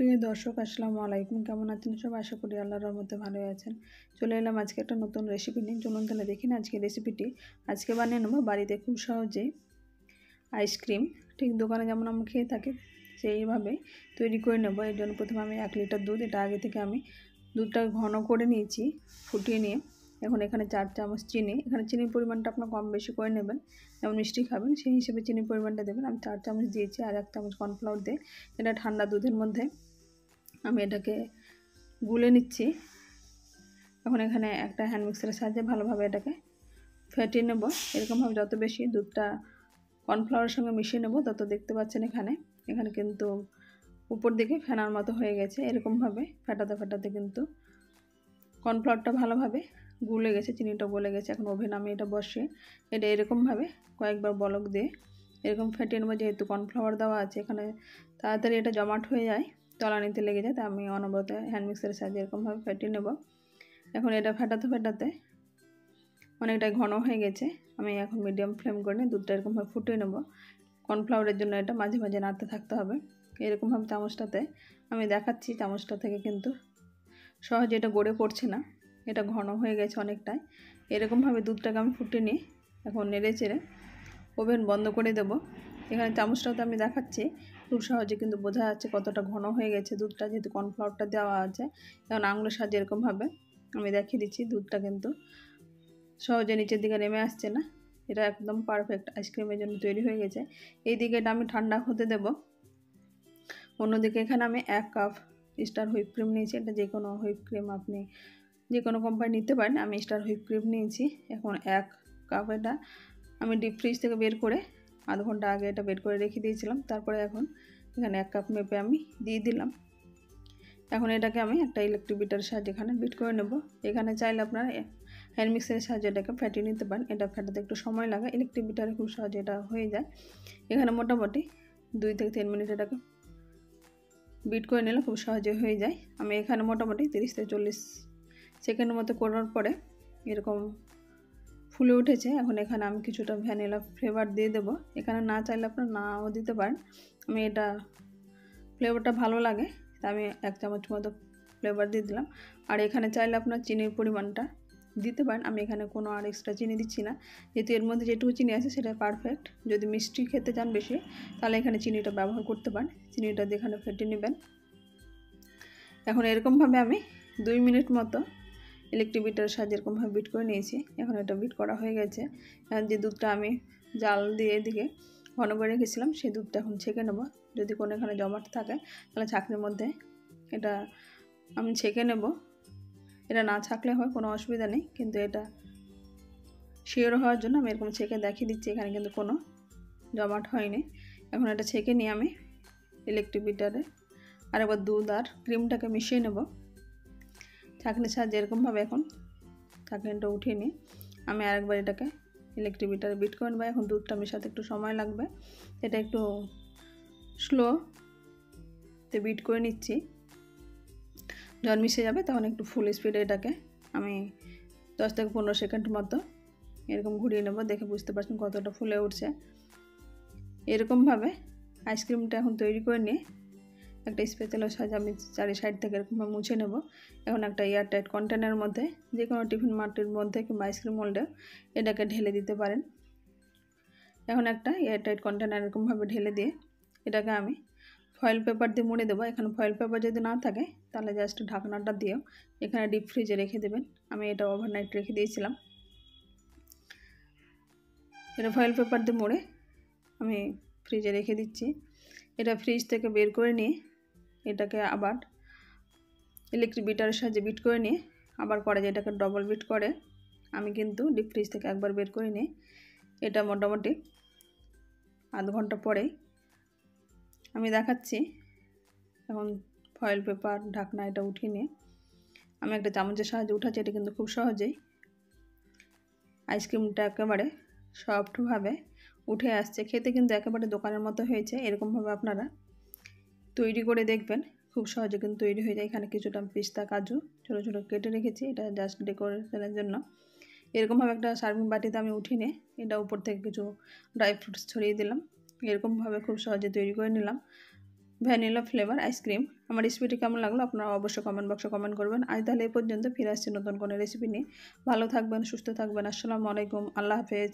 প্রিয় দর্শক আসসালামু আলাইকুম, কেমন আছেন সব? আশা করি আল্লাহর রহমতে ভালোই আছেন। চলে এলাম আজকে একটা নতুন রেসিপি নিয়ে। চলুন তাহলে দেখি না আজকে রেসিপিটি। আজকে বানিয়ে নেবো বাড়িতে খুব সহজে আইসক্রিম। ঠিক দোকানে যেমন আমরা খেয়ে থাকি সেইভাবে তৈরি করে নেব। এর জন্য প্রথমে আমি 1 লিটার দুধ, এটা আগে থেকে আমি দুধটা ঘন করে নিয়েছি ফুটিয়ে নিয়ে। এখন এখানে 4 চামচ চিনি, এখানে চিনির পরিমাণটা আপনার কম বেশি করে নেবেন, যেমন মিষ্টি খাবেন সেই হিসেবে চিনির পরিমাণটা দেবেন। আমি 4 চামচ দিয়েছি, আর 1 চামচ কর্নফ্লাওয়ার দিয়ে এটা ঠান্ডা দুধের মধ্যে আমি এটাকে গুলে নিচ্ছি। এখন এখানে একটা হ্যান্ড মিক্সারের সাহায্যে ভালোভাবে এটাকে ফেটিয়ে নেব। এরকমভাবে যত বেশি দুধটা কর্নফ্লাওয়ারের সঙ্গে মিশিয়ে নেব তত দেখতে পাচ্ছেন এখানে কিন্তু উপর দিকে ফেনার মতো হয়ে গেছে। এরকমভাবে ফেটাতে ফেটাতে কিন্তু কর্নফ্লাওয়ারটা ভালোভাবে গুলে গেছে, চিনিটা গলে গেছে। এখন ওভেন আমি এটা বসিয়ে এটা এরকমভাবে কয়েকবার বলক দিয়ে এরকম ফেটিয়ে নেব। যেহেতু কর্নফ্লাওয়ার দেওয়া আছে এখানে তাড়াতাড়ি এটা জমাট হয়ে যায়, তলানিতে লেগে যায়, তাই আমি অনবরত হ্যান্ড মিক্সারের সাহায্যে এরকমভাবে ফেটিয়ে নেব। এখন এটা ফেটাতে ফেটাতে অনেকটাই ঘন হয়ে গেছে। আমি এখন মিডিয়াম ফ্লেম করে নিয়ে দুধটা এরকমভাবে ফুটিয়ে নেব। কর্নফ্লাওয়ারের জন্য এটা মাঝে মাঝে নাড়তে থাকতে হবে। এরকমভাবে চামচটাতে আমি দেখাচ্ছি, চামচটা থেকে কিন্তু সহজে এটা গড়ে পড়ছে না, এটা ঘন হয়ে গেছে অনেকটাই। এরকমভাবে দুধটাকে আমি ফুটিয়ে নিয়ে এখন নেড়ে চেড়ে ওভেন বন্ধ করে দেব। এখানে চামচটাতে আমি দেখাচ্ছি, খুব সহজে কিন্তু বোঝা যাচ্ছে কতটা ঘন হয়ে গেছে দুধটা, যেহেতু কর্নফ্লাওয়ারটা দেওয়া আছে। এখন আঙুলের সাহায্যে এরকমভাবে আমি দেখিয়ে দিচ্ছি, দুধটা কিন্তু সহজে নিচের দিকে নেমে আসছে না। এটা একদম পারফেক্ট আইসক্রিমের জন্য তৈরি হয়ে গেছে। এই দিকে এটা আমি ঠান্ডা হতে দেব। অন্যদিকে এখানে আমি 1 কাপ স্টার হুইপ ক্রিম নিয়েছি। এটা যে কোনো হুইপ ক্রিম আপনি যে কোনো কোম্পানি নিতে পারেন, আমি স্টার হুইপ ক্রিম নিয়েছি। এখন 1 কাপ এটা আমি ডিপ ফ্রিজ থেকে বের করে আধ ঘন্টা আগে এটা বের করে রেখে দিয়েছিলাম। তারপরে এখন এখানে 1 কাপ মেপে আমি দিয়ে দিলাম। এখন এটাকে আমি একটা ইলেকট্রিক বিটারের সাহায্যে এখানে বিট করে নেব। এখানে চাইলে আপনারা হ্যান্ড মিক্সারের সাহায্যে এটাকে ফেটিয়ে নিতে পারেন, এটা ফেটাতে একটু সময় লাগে। ইলেকট্রিক বিটারে খুব সহজে এটা হয়ে যায়। এখানে মোটামুটি 2 থেকে 3 মিনিট এটাকে বিট করে নিলে খুব সহজে হয়ে যায়। আমি এখানে মোটামুটি 30 থেকে 40 সেকেন্ডের মতো করার পরে এরকম ফুলে উঠেছে। এখন এখানে আমি কিছুটা ভ্যানিলা ফ্লেভার দিয়ে দেবো। এখানে না চাইলে আপনারা নাও দিতে পারেন, আমি এটা ফ্লেভারটা ভালো লাগে তাই আমি 1 চামচ মতো ফ্লেভার দিয়ে দিলাম। আর এখানে চাইলে আপনার চিনির পরিমাণটা দিতে পারেন, আমি এখানে কোনো আর এক্সট্রা চিনি দিচ্ছি না, যেহেতু এর মধ্যে যেটুকু চিনি আছে সেটা পারফেক্ট। যদি মিষ্টি খেতে চান বেশি তাহলে এখানে চিনিটা ব্যবহার করতে পারেন। চিনিটা দিয়ে এখানে ফেটে নেবেন। এখন এরকমভাবে আমি 2 মিনিট মতো ইলেকট্রিক বিটারের সাহায্যে এরকমভাবে বিট করে নিয়েছি। এখন এটা বিট করা হয়ে গেছে। এখন যে দুধটা আমি জাল দিয়ে এদিকে ঘন করে রেখেছিলাম সেই দুধটা এখন ছেঁকে নেব। যদি কোনো এখানে জমাট থাকে তাহলে ছাঁকনির মধ্যে এটা আমি ছেঁকে নেব। এটা না ছাঁকলে হয় কোনো অসুবিধা নেই, কিন্তু এটা শিওর হওয়ার জন্য আমি এরকম ছেঁকে দেখিয়ে দিচ্ছি। এখানে কিন্তু কোনো জমাট হয়নি। এখন এটা ছেঁকে নিয়ে আমি ইলেকট্রিক বিটারে আরেকবার দুধ আর ক্রিমটাকে মিশিয়ে নেব। ছাঁকনির সাহায্যে এরকমভাবে এখন ছাঁকনিটা উঠিয়ে নিয়ে আমি আরেকবার এটাকে ইলেকট্রিক বিটারে বিট করে নেব। এখন দুধটা মেশাতে একটু সময় লাগবে, এটা একটু স্লোতে বিট করে নিচ্ছি। যখন মিশে যাবে তখন একটু ফুল স্পিডে এটাকে আমি 10 থেকে 15 সেকেন্ড মতো এরকম ঘুরিয়ে নেব। দেখে বুঝতে পারছেন কতটা ফুলে উঠছে। এরকমভাবে আইসক্রিমটা এখন তৈরি করে নিয়ে একটা স্পেশালের সাহায্যে আমি চারি সাইড থেকে এরকমভাবে মুছে নেব। এখন একটা এয়ারটাইট কন্টেনারের মধ্যে, যে কোনো টিফিন মাটির মধ্যে কিংবা আইসক্রিম মোল্ডে এটাকে ঢেলে দিতে পারেন। এখন একটা এয়ারটাইট কন্টেনার এরকমভাবে ঢেলে দিয়ে এটাকে আমি ফয়েল পেপার দিয়ে মুড়ে দেবো। এখানে ফয়েল পেপার যদি না থাকে তাহলে জাস্ট ঢাকনাটা দিয়েও এখানে ডিপ ফ্রিজে রেখে দেবেন। আমি এটা ওভারনাইট রেখে দিয়েছিলাম। এটা ফয়েল পেপার দিয়ে মুড়ে আমি ফ্রিজে রেখে দিচ্ছি। এটা ফ্রিজ থেকে বের করে নিয়ে এটাকে আবার ইলেকট্রিক বিটারের সাহায্যে বিট করে নিয়ে আবার করে যেটাকে ডবল বিট করে আমি কিন্তু ডিপ ফ্রিজ থেকে একবার বের করে নিয়ে এটা মোটামুটি আধ ঘন্টা পরে আমি দেখাচ্ছি। এখন ফয়েল পেপার ঢাকনা এটা উঠিয়ে নিয়ে আমি একটা চামচের সাহায্যে উঠাচ্ছি। এটা কিন্তু খুব সহজেই আইসক্রিমটা একেবারে সফটভাবে উঠে আসছে, খেতে কিন্তু একেবারে দোকানের মতো হয়েছে। এরকমভাবে আপনারা তৈরি করে দেখবেন, খুব সহজে কিন্তু তৈরি হয়ে যায়। এখানে কিছুটা পিস্তা কাজু ছোটো ছোটো কেটে রেখেছি, এটা জাস্ট ডেকোরেশনের জন্য। এরকমভাবে একটা সার্ভিং বাটিতে আমি উঠিয়ে নিয়ে এটা উপর থেকে কিছু ড্রাই ফ্রুটস ছড়িয়ে দিলাম। এরকমভাবে খুব সহজে তৈরি করে নিলাম। Vanilla flavour ice cream. আমার রেসিপিটি কেমন লাগলো আপনারা অবশ্যই কমেন্ট বক্সে কমেন্ট করবেন। আজ তাহলে এই পর্যন্ত, ফিরে আসছি নতুন কোনো রেসিপি নিয়ে। ভালো থাকবেন, সুস্থ থাকবেন। আসসালামু আলাইকুম, আল্লাহ হাফেজ।